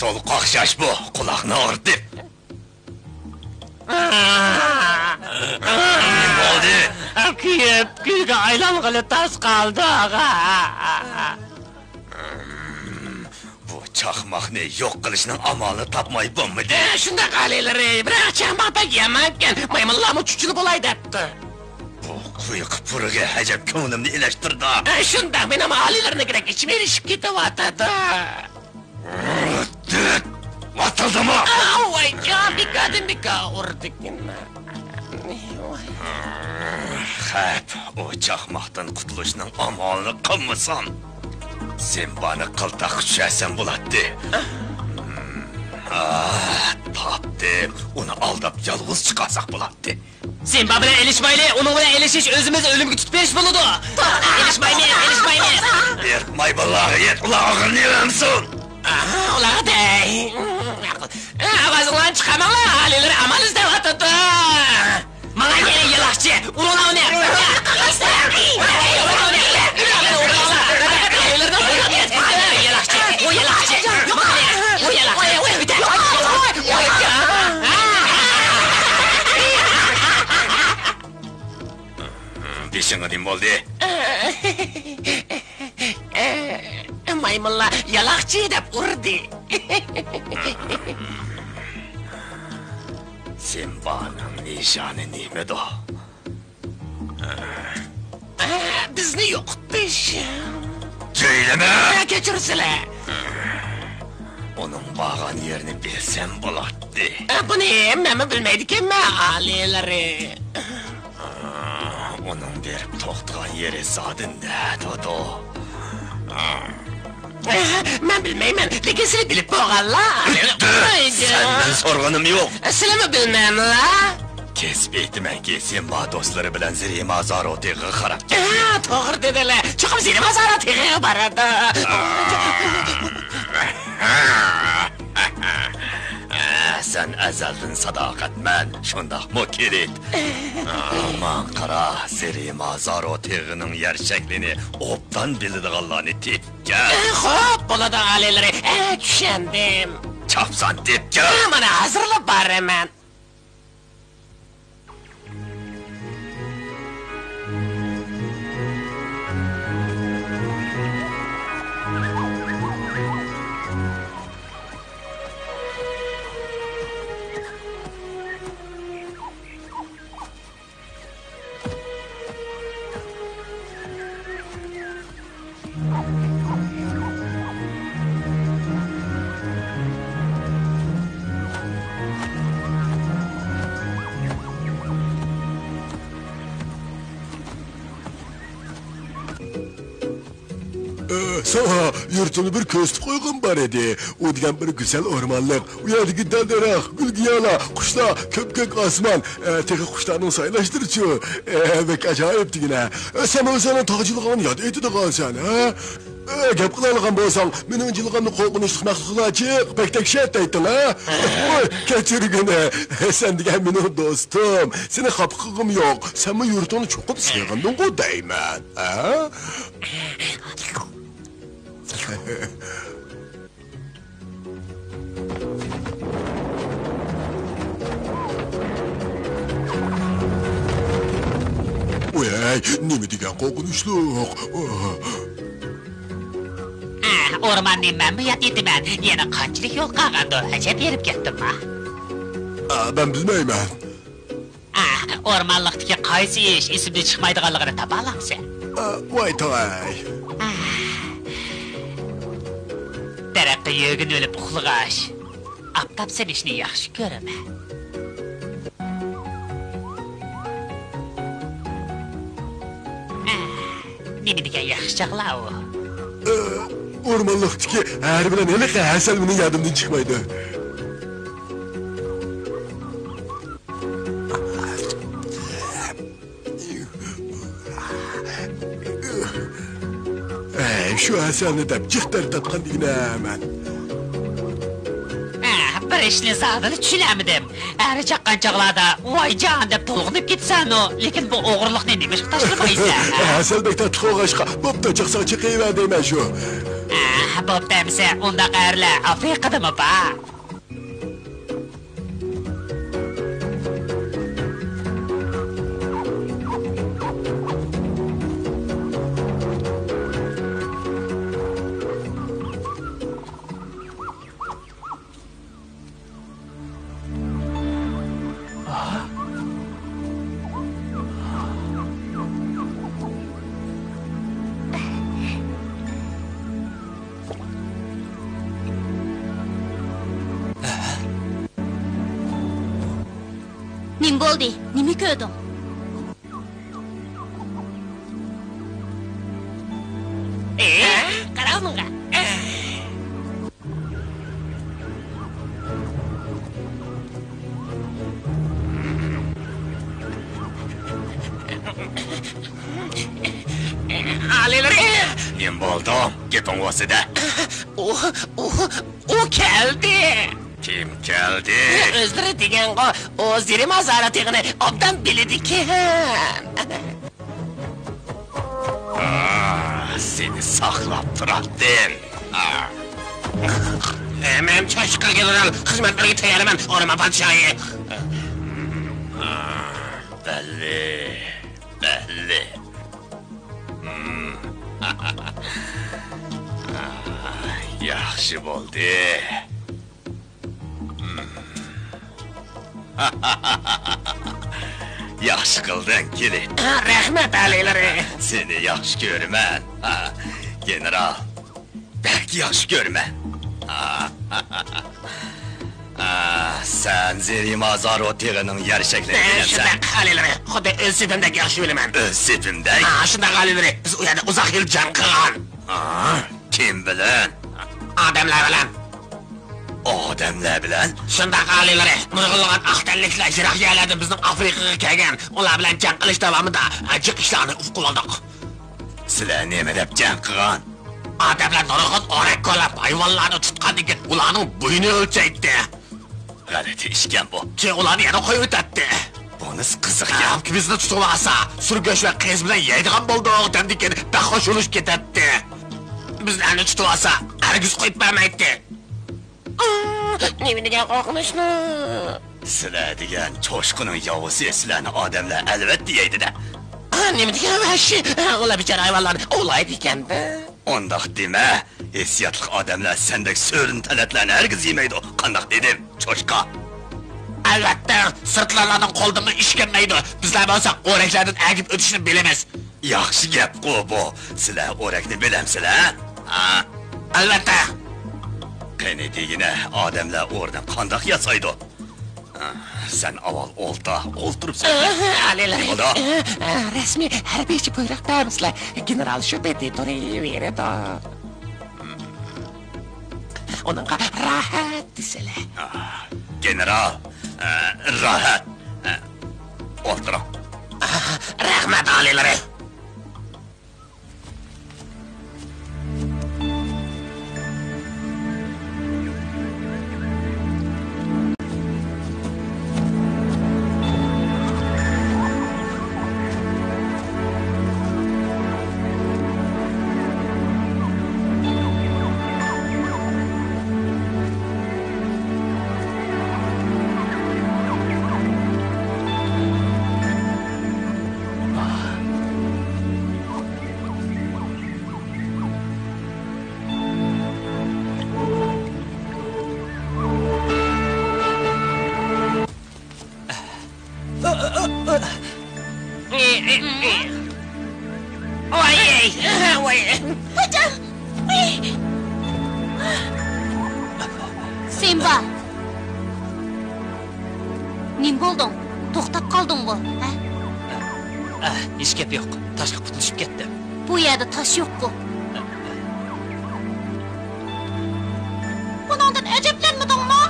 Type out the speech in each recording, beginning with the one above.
Soğuk akşaş bu, kulağını ağırdı. Ne oldu? Kuyga aylanğılı tas kaldı ağa. Bu çakmak ne yok kılışının amalını tapmayı bulmadı. Şunda kaleleri, bırak çakmak pek yemakken maymunlarımı çuçulup olay depti. Bu kuyuk pırığı hecep könlümünü iyileştirdi. Şunda benim alilerine gerek içim erişip gidivattadı. Vatıldı mı? Vay ya, bir kadın bir kavurdu. Hep o çakmaktan kutuluşunun amalını kılmışsan. Sen bana kıltak düşersen bulattı. Tapdım, onu aldap yalnız çıkarsak bulattı. Sen babına elişmeyle, onunla elişiş özümüz ölümü tutmuş buludu. Elişmeyle. Bir mayballağı yet, ulağını ne misin? Ulağı dey. Ağzından çıkamala, halileri amal izdevatıdı. Bana gelin yalakçı, uğruna ne? Dişin adım oldu. Maymunlar yalakçı edip urdu. Sen bana nişanı nimet o. Bizni yokmuş. Söyleme! Geçirsene. Onun bağın yerini bilsem bulattı. Bu ne? Memi bilmeydik ama alileri. Onun verip toktuğun yeri zaten ne dodo? Ben bilmeyim, lekesini bilip boğalla. Senden sorgunum yok. Silemi bilmem la. Kesbeydim ben ki sen bana dostları bilen ziriyim azar o tığı karakter. Doğru dediler. Çıkıp zirim azara tığı barada. Sen ezeldin sadakatmen, şundak mı kirit? Aman kara, ziriyim azar o tığının yer şeklini optan bildik Allah'ını tip gel. Hop, buladı alileri. Düşendim. Çapsan tip gel. Bana hazırla bari hemen. Sana yurtunu bir köstüp koygun var idi. O diyen bir güzel ormanlık. O yerdeki daldarak, gülgiyala, kuşlar, köpkök asman. Teki kuşlarının sayılaştırıcı. Bek acayip yine. Sen o sana tağcılığını yad eti de kalsan. Gep kılalıgan bolsan, menin cılığımı korkunçluk mahsusula çık. Pek tek şey ettin ha. Keçirgine. Sen diyen benim dostum. Senin kapkığım yok. Sen bu yurtunu çok sevgindin o deymen. Ha? Uy, nemi diyen korkunçluk. Ormanlıyım ben, bu yat yedim ben. Yine kaçlık yol kalgandı, acep yerip gittim ha. Ben bilmeymen. Ormanlıktaki kaysi iş, isimde çıkmaydıqanlığını tabalam sen. Vay tay. Derekte yögün ölüp uxluğaş. Aptap sen işini yaxşı göreme. Nemi diken yaxşıcaqla o. Ormanlıktaki her bilen hele ki Hasan benim yadımdan çıkmaydı. Şu Hasan'ı da cıhtır tatkan diyine hemen. Bir işini zadını çülemedim. Eri çakkan çağlarda vay can dep tolğunup gitsen o. Lekin bu oğurluk ne demiş taşlamaysa. Hasan bek tatlı oğaşka. Bop da çıksa çıkıyver deymen şu. Bob demse onda qərlə Afrikada mı ba? Nim bo'ldi? Nima ko'rding? Qaraqmınqa. Alileri! Nem bo'ldi? Gaping o'sida. O keldi. Kim keldi? O'zlari degan-qo, o ziri mazoratigini obdan bilidiki. Seni saqlab turatdim. Men Choshqa general xizmatlarga tayyorman, o'rmon podshoyi. Belli. Yaxshi bo'ldi. Yaxshi qilding, Kilit. Rahmat alileri. Seni yaxshi ko'raman. General. Bek yaxshi ko'raman. Sen Zerima Zarotig'ining yer shaklini bilasan. Shunday alileri, xuddi o'z sepimdagi yaxshi bilaman. O'z sepimdagi? Shunday alileri, biz u yerda uzoq yil jang qilgan. Kim bilan? Odamlar bilan. Odamlar bilan? Shunday alileri, nurg'unlagan aqtalliklar jiroq yerlardan bizning Afrikaga kelgan. Ular bilan jang qilish davomida ajib ishlarni qildik. Sizlar nima deb jang qilgan? Odamlar nurg'un o'rak qo'lab hayvonlarni tutgandan keyin ularning bo'yini o'lchaydi. G'alati ishkan bu. Keyin ularni yana qo'yib o'tadi. Bunisi qiziqgan. Bizni tutib olsa, surgosh va qiz bilan yeydigan bo'ldik, dedik keyin dahosh o'lish ketadi. Bizlarni tutib olsa, hargiz qo'yib bermaydi. Nima degan qo'rqinchni? Sizlar degan cho'shqining yovusi sizlarni odamlar albatta yeydi-da. Nima degan vahshiy? Ular bichara hayvonlarni ovlaydi ekan-da. Ondaq dema. Hissiyatli odamlar sendek so'rin talatlarni hargiz yemaydi. Qandaq dedim, cho'shqa. Albatta, sirtlarning qo'ldimi ish kelmaydi. Bizlar bo'lsak, o'raklardan agib o'tishni bilamiz. Yaxshi gap-ku bu. Sizlar o'rakni bilamsizlar? Albatta. Qani degina odamlar o'rnab qandaq yasaydi? Sen avval o'ltiribsan. Alilar. Nima? Rasmiy harbiychi buyruq bermisizlar. General shu betda turaveradi. onunğa rahat desələ. General, rahat. Oturun. Rəhmət aliləri. Simba! Nim boldun? To'xtab qoldingmi? Hech gap yo'q. Tashqi qutulishib ketdi. Bu yerda tosh yo'q-ku. Bundan ajablanmadingmi?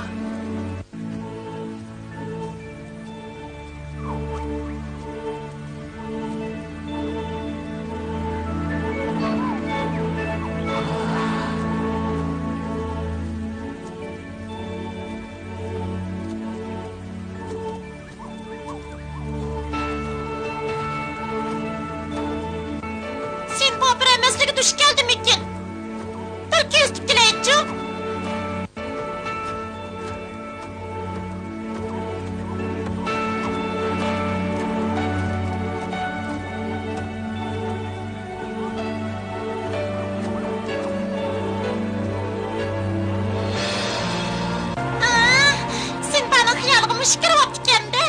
Sen papir emasligiga duch keldimikin? Bir kezdik dilaychi. Sen bana xiyalga mushkil bo'lib ketganda.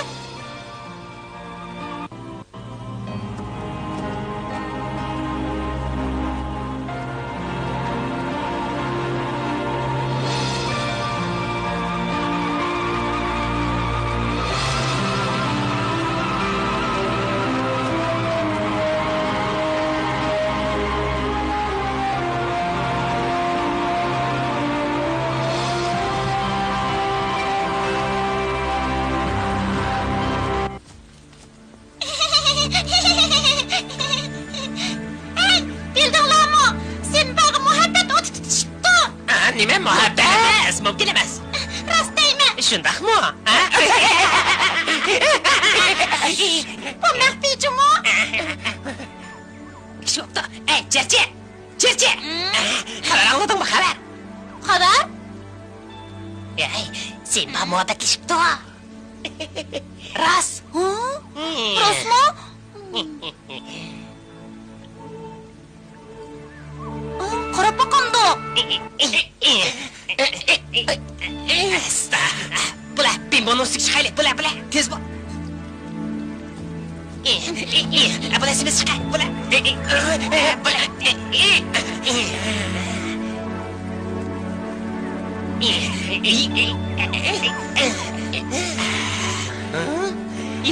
Hey, bildinglarmi? Sen bana muhabbet o'ti tutishibdi. Nima muhabbat emas, mumkin emas. Rostaymi? Shundaqmi? Bu maxfiychimi? Shopda. Ey, Cherchi. Cherchi. Xabar olmadingmi, xabar? Xabar? Ey, sen bana muhabbatlashibdi. Rost. Rostmi? Qarab boqamdi. Esta. Bular bimboni ustiga chiqaylik. Bular tez bo'l. Bular simiz chiqay. Bular.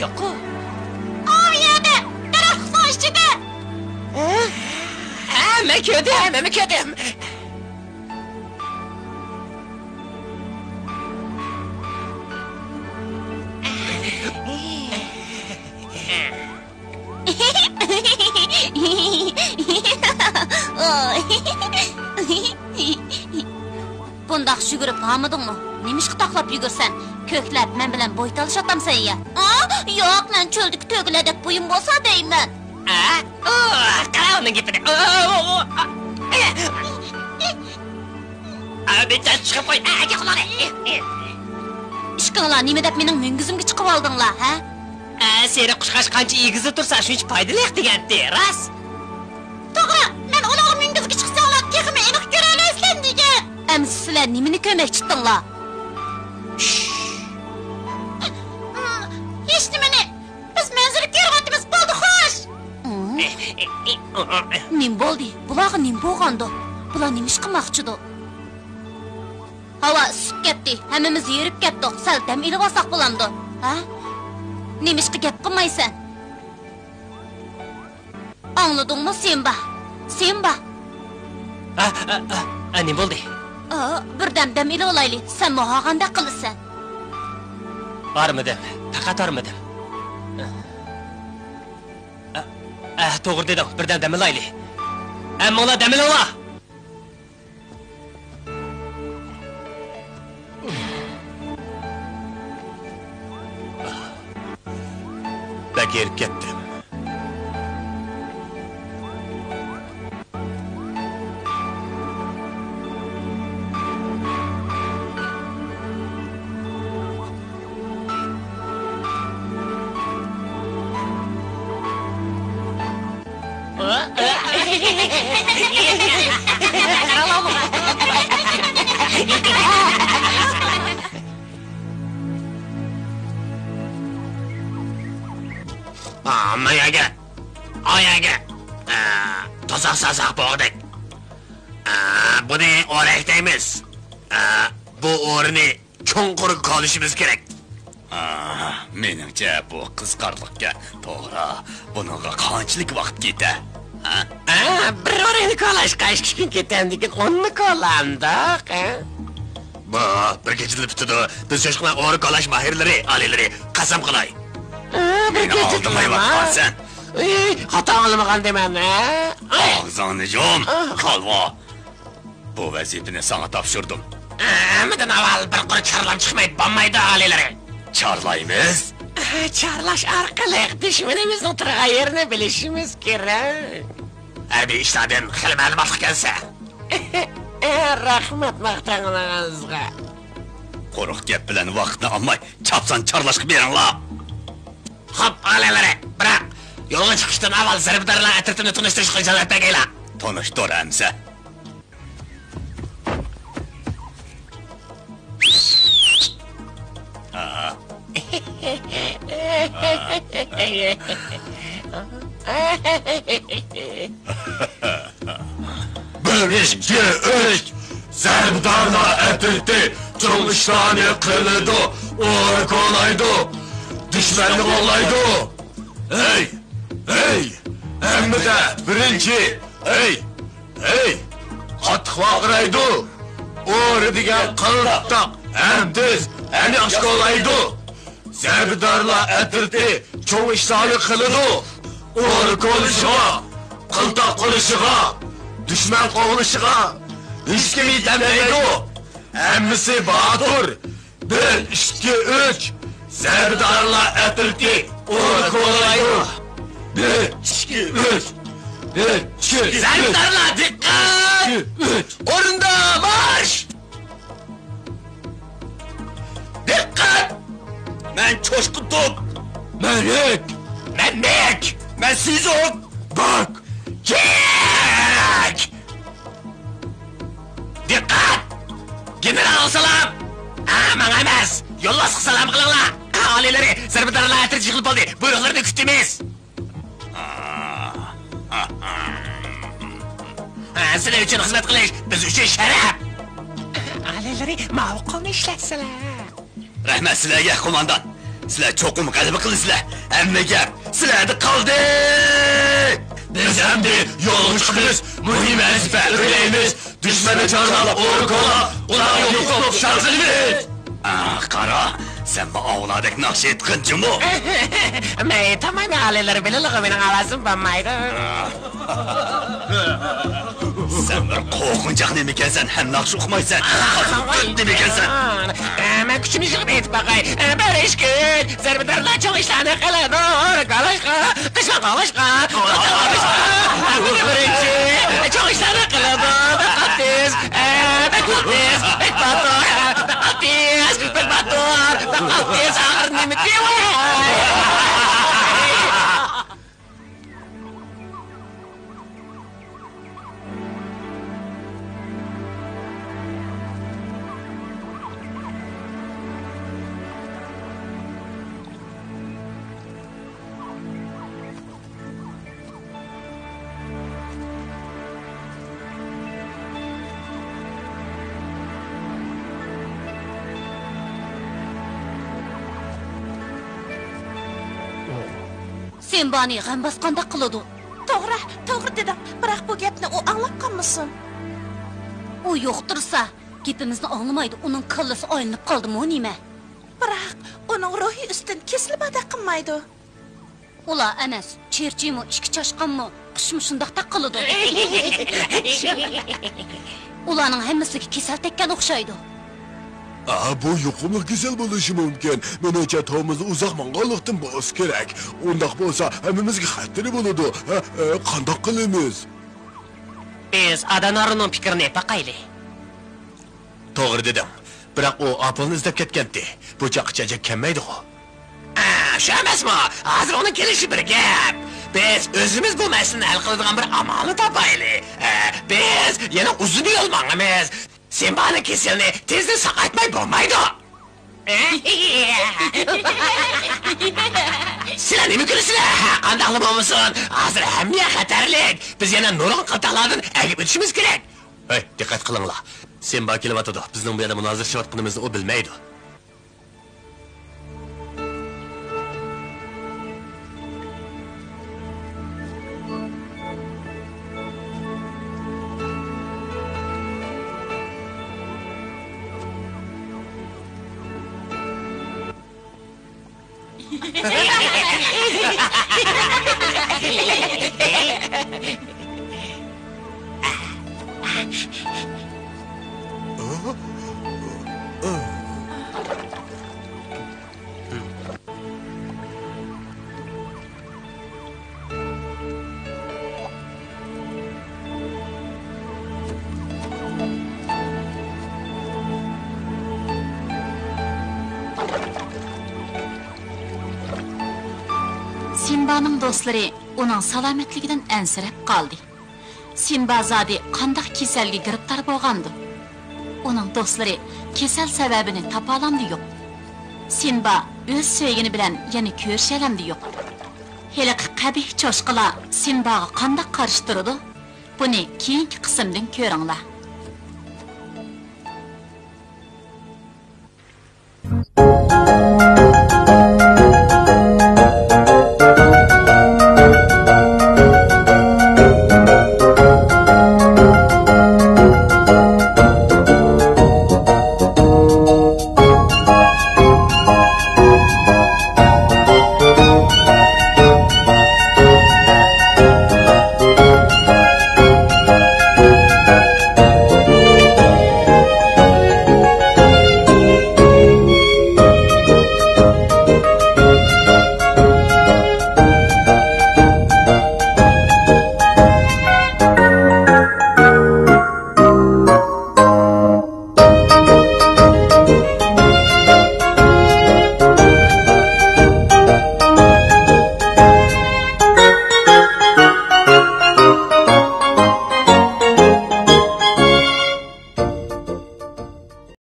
Yo'q. O yerda, daraxtning ichida. Hamma ko'rdim. Bundaq yugurib hamidingmi? Nimishqa taqlab yugursan? Ko'klab men bilan bo'y talashatamsan ya. Yo'q, men cho'ldagi to'giladek bo'yim bo'lsa deyman. Qara uning gapini. Bitta chiqib qo'y. Aka qulani. Ishqinglar nima deb mening mungizimga chiqib oldinglar, ha? Seni qushqash qancha egizib tursa, shuncha foydali degandi, rost. To'g'ri, men ular mungizga chiqsanglar, texmi aniq ko'ra olasizlar degan. Ems sizlar nimani ko'makchi chiqdinglar? Hech nimani. Biz manzara ko'ryapmiz, bo'ldi xo'sh. Nim bo'ldi? Bularga nim bo'lgandi? Bular nima ish qilmoqchidir? Hava isib ketdi. Hammamiz yerib ketdik. Sal dam ilib olsak bo'lamdi. Ha? Nima ishga gap qilmaysan? Angladingmi, Simba? Simba. Ne bo'ldi? Birdam ila olayli. Sen muhaganda qilsan. Armadım. Faqat armadım. To'g'ri dedim. Birdan dam olayli. Ammo ular dam ola. Bagir ketdim. Mayaga. Ayaga. To'saq-sasaq bo'g'dik. Buni o'rakdaymiz. Bu o'rni cho'nqur qolishimiz kerak. Meningcha bu qizqarliqqa to'g'ri. Buningga qanchalik vaqt ketadi? Bir o'rakni qolashqa 2 kun ketandikin 10 ni qolandiq. Bu bir kechada bitadi. Biz shoshqina o'ri qolash mahirlari, alilari qasam qilay. Meni oldimayapsan. Xato qilmagan deman. Og'zingni yom, qalvo. Bu vazifani sana topshirdim. Hammadan avval bir qor charlam chiqmaydi, bo'lmaydi alilari. Charlaymiz. Charlash orqali dushmanimizning turgan yerini bilishimiz kerak. Harbiy ishlardan xil ma'lumot kelsa. Rahmat maqtaningizga. Qo'riq gap bilan vaqtni olmay, chapsan charlashga beringlar. Xo'p, alilari, biroq yo'lga chiqishdan avval zarbidarlar atrofini tunishtirishga ijozat bergaylar. Tanishtiramsa. Birinchi ish zarbidarlar atrofda cho'ngishlarni qiladi, o'ri qo'laydi, dushmanni qo'llaydi. Ey, hammada birinchi, ey, qattiq vaqiraydi. O'ri degan qildiq, hamdiz, ani oshkolaydi. Zarbidarlar atrofda cho'ngishlarni qiladi, o'ri qo'lishiga, qildiq qo'lishiga, dushman qo'g'lishiga hech kim yetamaydi. Hammasi botur. 1, 2, 3 zarbidarlar atrofda o'ri qo'laydi. 1, 2, 3 Zarbidarlar diqqat! O'rinda marsh! Diqqat! Men Cho'shqin To'p. Men Mek! Men Sizok. Bak, Kek! Diqqat! General salom! Menga emas, yo'llasqa salom qilinglar. Alilari, zarbidarlar atrofga yig'ilib oldi. Buyruqlarni kutamiz. Sizlar uchun xizmat qilish biz uchun sharaf. Alilari mavqoni ishlatsalar. Rahmat sizlarga, qo'mondan. Sizlar cho'qim g'alaba qildingizlar. Hamma gap sizlarda qoldi. biz endi yo'lga chiqamiz, muhim vazifa o'ylaymiz. Dushmanni chorlab, o'ri qo'lab, ularni yo'qotib sharqilamiz. Qara, sen bu avladak naqsh etqin jumu. Men tamam alilari bilalig'i mening ovozim bo'lmaydi. Sen bir qo'rqinchoq nima ekansan, ham naqsh o'qimaysan. Nima ekansan? Men kuchini yig'ib aytib baqay. Bir ish kun zarbidarlar cho'ng ishlarni qiladi. Qalashqa, qishqa qalashqa. Birinchi cho'ng ishlarni qiladi. Diqqatsiz, diqqatsiz, diqqatsiz, diqqatsiz, axir nima deyapsan? Sen bani g'am bosqanda qiladi. To'g'ri dedim. Biroq bu gapni u anglab qolmasin. U yo'q tursa, Gepimizni anglamaydi, uning kallasi aylanib qoldimi, nima? Biroq uning ruhi ustin kesilmada qilmaydi. Ular emas, cherchimi, ishki chashqanmi, qushmi shundaqda qiladi. Ularning hammasiga kasal tekkan o'xshaydi. Bu yuqumli kasal bo'lishi mumkin. Menimcha to'mizni uzoq mong'ollikdan bo'lish kerak. Undaq bo'lsa, hammamizga xatri bo'ladi. Qandoq qilamiz? Biz Adanorining fikrini baqayli. To'g'ri dedim. Biroq u Apolni izlab ketgandi. Bu chaqchaja kelmaydi-ku. Shu emasmi? Hozir uning kelishi bir gap. Biz o'zimiz bu masalani hal qiladigan bir amalni topaylik. Biz yana uzun yo'l mangamiz. Sen bana kesilni tezda saqaytmay bo'lmaydi. Sizlar nima kulisizlar? Qandaqli bo'lmasin? Hozir hamma xatarlik. Biz yana nurg'un qataqlardan agib o'tishimiz kerak. Hey, diqqat qilinglar. Sen bak kelyapti. Bizning bu yerda munozirashayotganimizni u bilmaydi. Sinbaning do'stlari uning salomatligidan ansirab qoldi. Sinba zodi qanday kasalga giribtor bo'lgandi? Uning do'stlari kasal sababini topa olamdi yo'q. Sinba o'z sevgini bilan yana ko'rishalamdi yo'q. Heliqi qabih cho'shqilar Sinbaga qanday qarshi turdi? Buni keyingi qismdan ko'ringlar.